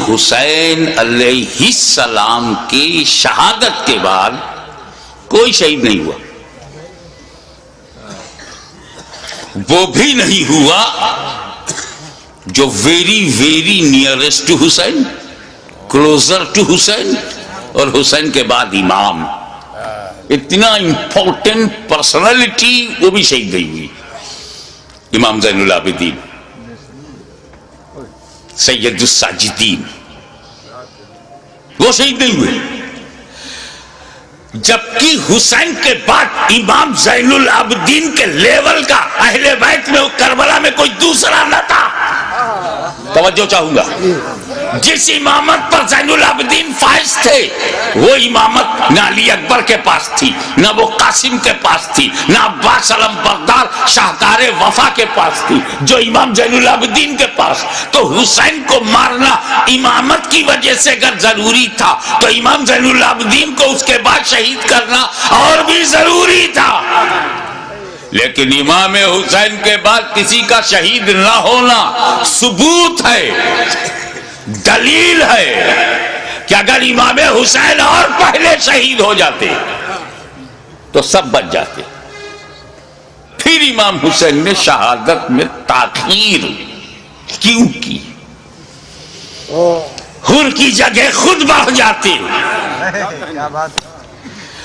حسین علیہ السلام کی شہادت کے بعد کوئی شہید نہیں ہوا. وہ بھی نہیں ہوا جو very very nearest to Hussain, closer to Hussain, اور حسین کے بعد امام. اتنا امپورٹنٹ پرسنالٹی وہ بھی شہید نہیں ہوئی. امام زین العابدین، سید الساجدین، وہ شہید نہیں ہوئے. جبکہ حسین کے بعد امام زین العابدین کے لیول کا اہل بیت میں کربلا میں کوئی دوسرا نہ تھا. توجہ چاہوں گا. جس امامت پر زین العابدین فائز تھے وہ امامت نہ علی اکبر کے پاس تھی، نہ وہ قاسم کے پاس تھی، نہ عباس علم بردار شاہکار وفا کے پاس تھی جو امام زین العابدین کے پاس. تو حسین کو مارنا امامت کی وجہ سے اگر ضروری تھا تو امام زین العابدین کو اس کے بعد شہید کرنا اور بھی ضروری تھا. لیکن امام حسین کے بعد کسی کا شہید نہ ہونا ثبوت ہے، دلیل ہے کہ اگر امام حسین اور پہلے شہید ہو جاتے تو سب بچ جاتے. پھر امام حسین نے شہادت میں تاخیر کیوں کی؟ حر کی جگہ خود بڑھ جاتے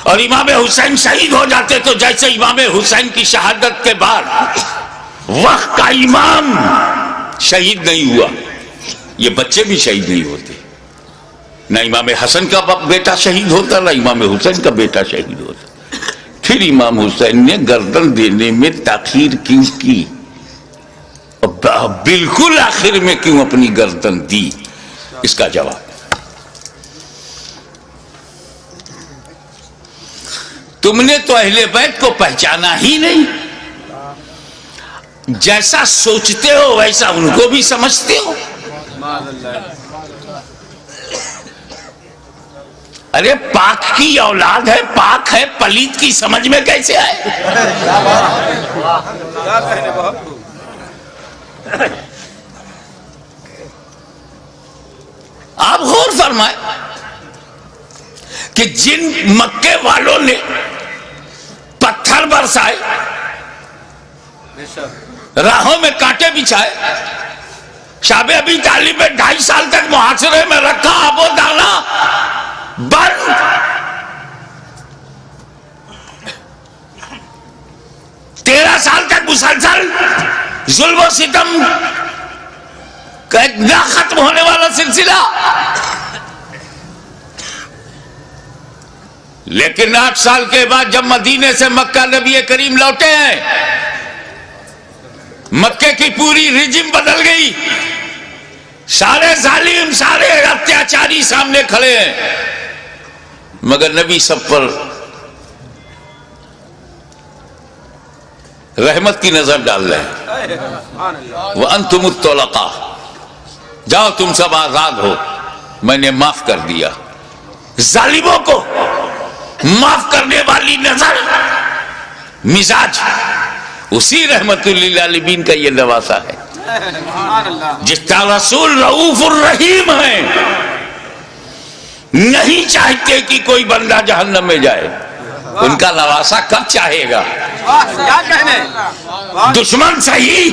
اور امام حسین شہید ہو جاتے. تو جیسے امام حسین کی شہادت کے بعد وقت کا امام شہید نہیں ہوا، یہ بچے بھی شہید نہیں ہوتے. نہ امام حسن کا بیٹا شہید ہوتا، نہ امام حسین کا بیٹا شہید ہوتا. پھر امام حسین نے گردن دینے میں تاخیر کیوں کی؟ بالکل آخر میں کیوں اپنی گردن دی؟ اس کا جواب تم نے تو اہل بیت کو پہچانا ہی نہیں. جیسا سوچتے ہو ویسا ان کو بھی سمجھتے ہو. ارے پاک کی اولاد ہے، پاک ہے، پلیت کی سمجھ میں کیسے آئے؟ آپ غور فرمائیں کہ جن مکے والوں نے پتھر برسائے، راہوں میں کانٹے بچھائے، شاب ابی طالب 2.5 سال تک محاصرے میں رکھا، آب و دانا بند، 13 سال تک مسلسل ظلم و ستم کا ایک نہ ختم ہونے والا سلسلہ. لیکن 8 سال کے بعد جب مدینے سے مکہ نبی کریم لوٹے ہیں، مکے کی پوری ریجم بدل گئی. سارے ظالم، سارے اتیاچاری سامنے کھڑے ہیں، مگر نبی سب پر رحمت کی نظر ڈال رہے ہیں. وَأَنْتُمُ الطُّلَقَاءُ، جاؤ تم سب آزاد ہو، میں نے معاف کر دیا. ظالموں کو معاف کرنے والی نظر، مزاج، اسی رحمت للعالمین کا یہ نواسا ہے. جس کا رسول رؤوف الرحیم ہے، نہیں چاہتے کہ کوئی بندہ جہنم میں جائے. ان کا نواسا کب چاہے گا؟ دشمن صحیح،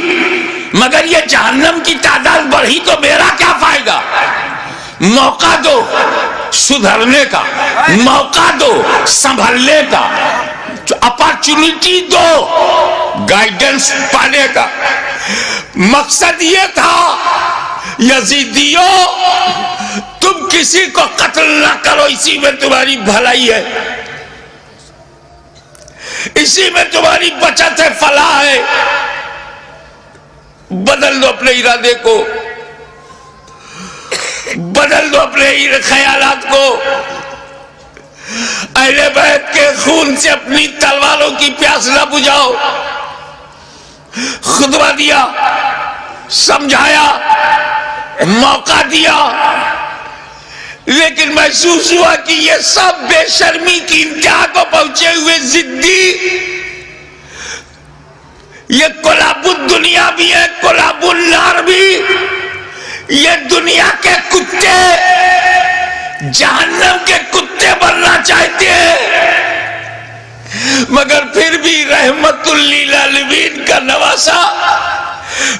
مگر یہ جہنم کی تعداد بڑھی تو میرا کیا فائدہ؟ موقع دو سدھرنے کا، موقع دو سنبھلنے کا، اپارچونٹی دو گائیڈنس پانے کا. مقصد یہ تھا یزیدیوں تم کسی کو قتل نہ کرو، اسی میں تمہاری بھلائی ہے، اسی میں تمہاری بچت ہے، فلاح ہے. بدل دو اپنے ارادے کو، بدل دو اپنے خیالات کو. اہل بیت کے خون سے اپنی تلواروں کی پیاس نہ بجھاؤ. خطبہ دیا، سمجھایا، موقع دیا، لیکن محسوس ہوا کہ یہ سب بے شرمی کی انتہا کو پہنچے ہوئے ضدی، یہ کلاب الدنیا بھی ہے، کلاب النار بھی. یہ دنیا کے کتے जहन्नम के कुत्ते बनना चाहते हैं, मगर फिर भी रहमतुल लिल आलमीन का नवासा,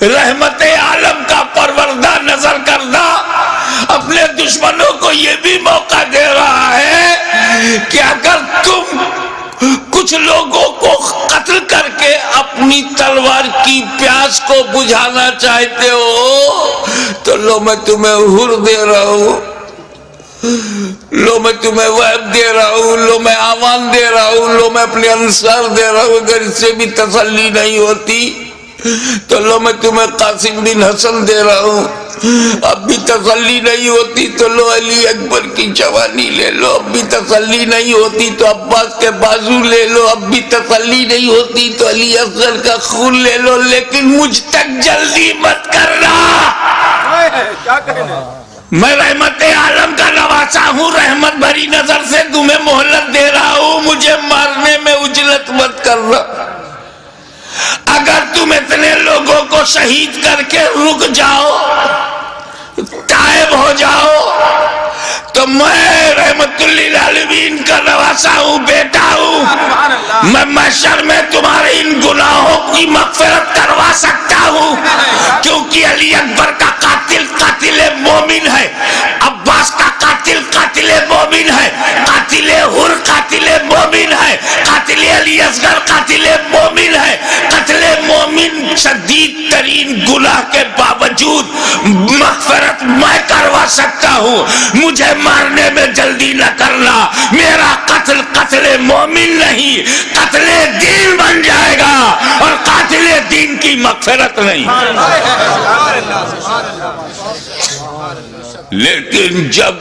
रहमत आलम का परवरदा नजर करदा अपने दुश्मनों को यह भी मौका दे रहा है कि अगर तुम कुछ लोगों को कत्ल करके अपनी तलवार की प्यास को बुझाना चाहते हो तो लो मैं तुम्हें हुर दे रहा हूं, लो मैं तुम्हें वहब दे रहा हूं, लो मैं आमान दे रहा हूं, लो मैं अपने अंसार दे रहा हूं। अगर इससे भी तसल्ली नहीं होती तो लो मैं तुम्हें कासिम बिन हसन दे रहा हूं, अब भी तसल्ली नहीं होती तो लो अली अकबर की जवानी ले लो, अब भी तसल्ली नहीं होती तो अब्बास के बाजू ले लो, अब भी तसल्ली नहीं होती तो अली असगर का खून ले लो, लेकिन मुझ तक जल्दी मत करना। क्या कहना, मैं रहमत आलम का नवासा हूँ, रहमत भरी नजर से तुम्हें मोहलत दे रहा हूँ, मुझे मारने में उजलत मत करना। अगर तुम इतने लोगों को शहीद करके रुक जाओ, तायब हो जाओ, तो मैं रहमतुल लिल आलमीन का नवासा हूँ, बेटा हूँ, मैं महशर में तुम्हारे इन गुनाहों की मगफिरत करवा सकता हूँ, क्योंकि अली अकबर का कातिल कातिल मोमिन है, अब्बास का कातिल कातिल मोमिन है, कातिल हुर कातिल मोमिन है, कातिल अली असगर कातिल मोमिन है। कत्ले मोमिन शदीद तरीन गुनाह के बावजूद मगफिरत मैं करवा सकता हूँ, मुझे मारने में जल्दी न करना। मेरा कत्ल कत्ले मोमिन नहीं, कत्ले दीन बन जाएगा और कातिले दीन की मगफिरत नहीं। लेकिन जब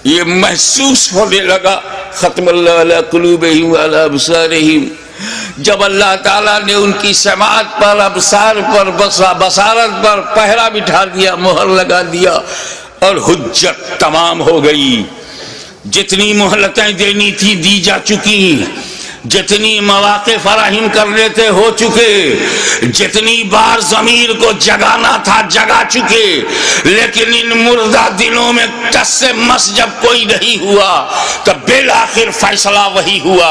ये महसूस होने लगा खत्मल्लाहु अला कुलूबिहिम व अला अबसारिहिम, जब अल्लाह ताला ने उनकी समाअत पर, अबसार पर, बसारत पर पहरा बिठा दिया, मोहर लगा दिया और हुज्जत तमाम हो गई, जितनी मोहलतें देनी थी दी जा चुकी, जितनी मौके फराहिम करने थे हो चुके, जितनी बार ज़मीर को जगाना था जगा चुके, लेकिन इन मुर्दा दिलों में टस से मस जब कोई नहीं हुआ तब बिल आखिर फैसला वही हुआ,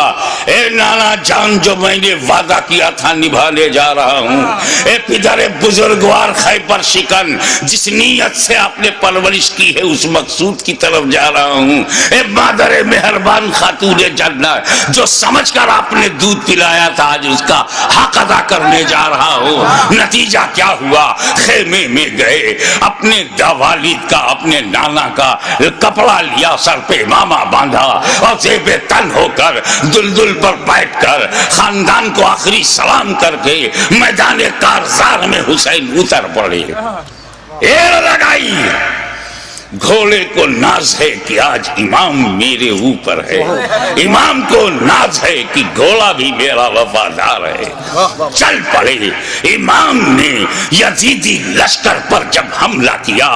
ए नाना जान जो मैंने वादा किया था निभाने जा रहा हूँ, ए पिदर बुजुर्गवार खैबर शिकन जिस नीयत से आपने परवरिश की है उस मकसूद की तरफ जा रहा हूँ, ए मादर मेहरबान खातून जन्नत जो समझ कर आपने दूध पिलाया था आज उसका हक अदा करने जा रहा हूँ। नतीजा क्या हुआ, खेमे में गए, अपने वालिद का अपने नाना का कपड़ा लिया, सर पे इमामा बांधा और जेबे तन होकर दुलदुल पर बैठकर खानदान को आखिरी सलाम करके मैदान कारजार में हुसैन उतर पड़े। एड़ लगाई, घोड़े को नाज है कि आज इमाम मेरे ऊपर है, इमाम को नाज है कि घोड़ा भी मेरा वफादार है। चल पड़े। इमाम ने यजीदी लश्कर पर जब हमला किया,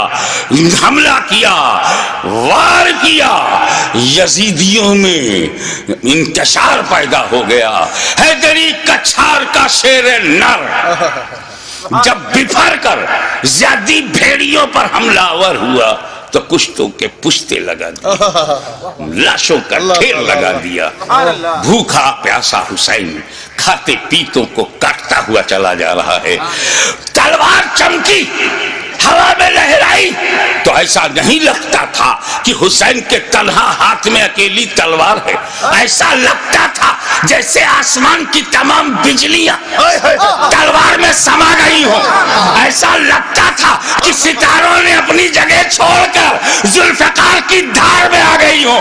वार किया, यजीदियों में इंतशार पैदा हो गया। हैदरी कछार का शेर नर जब बिफर कर ज्यादी भेड़ियों पर हमलावर हुआ तो कुश्तों के पुश्ते लगा दिए, लाशों का ढेर लगा दिया। भूखा प्यासा हुसैन खाते पीतों को काटता हुआ चला जा रहा है। तलवार चमकी, हवा में लहराई तो ऐसा नहीं लगता था कि हुसैन के तन्हा हाथ में अकेली तलवार है, ऐसा लगता था जैसे आसमान की तमाम बिजलियां तलवार में समा गई हो। ऐसा लगता था कि सितारों ने अपनी जगह छोड़कर जुल्फकार की धार में आ गई हो।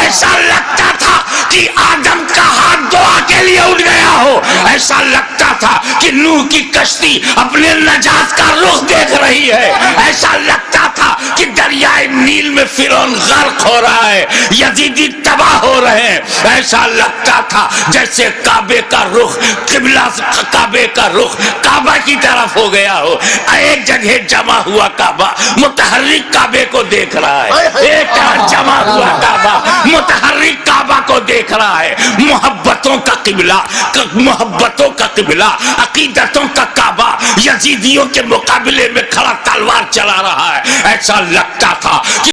ऐसा लगता था कि आदम का हाथ दुआ के लिए उठ गया हो। ऐसा लगता था कि नूह की कश्ती अपने नजात का रुख देख रही है। ऐसा लगता था कि दरियाए नील में फिरौन गर्क हो रहा है, यजीदी तबाह हो रहे हैं। ऐसा लगता था जैसे काबे का रुख किबला, काबे का रुख काबा की तरफ हो गया हो। एक जगह जमा हुआ काबा मुतहर्रिक काबे को देख रहा है, एक जमा हुआ काबा मुतहर्रिक काबा को देख रहा है। मोहब्बतों का किबला, मोहब्बतों का किबला, अकीदतों का काबा यजीदियों के मुकाबले में खड़ा तलवार चला रहा है। ऐसा लगता था कि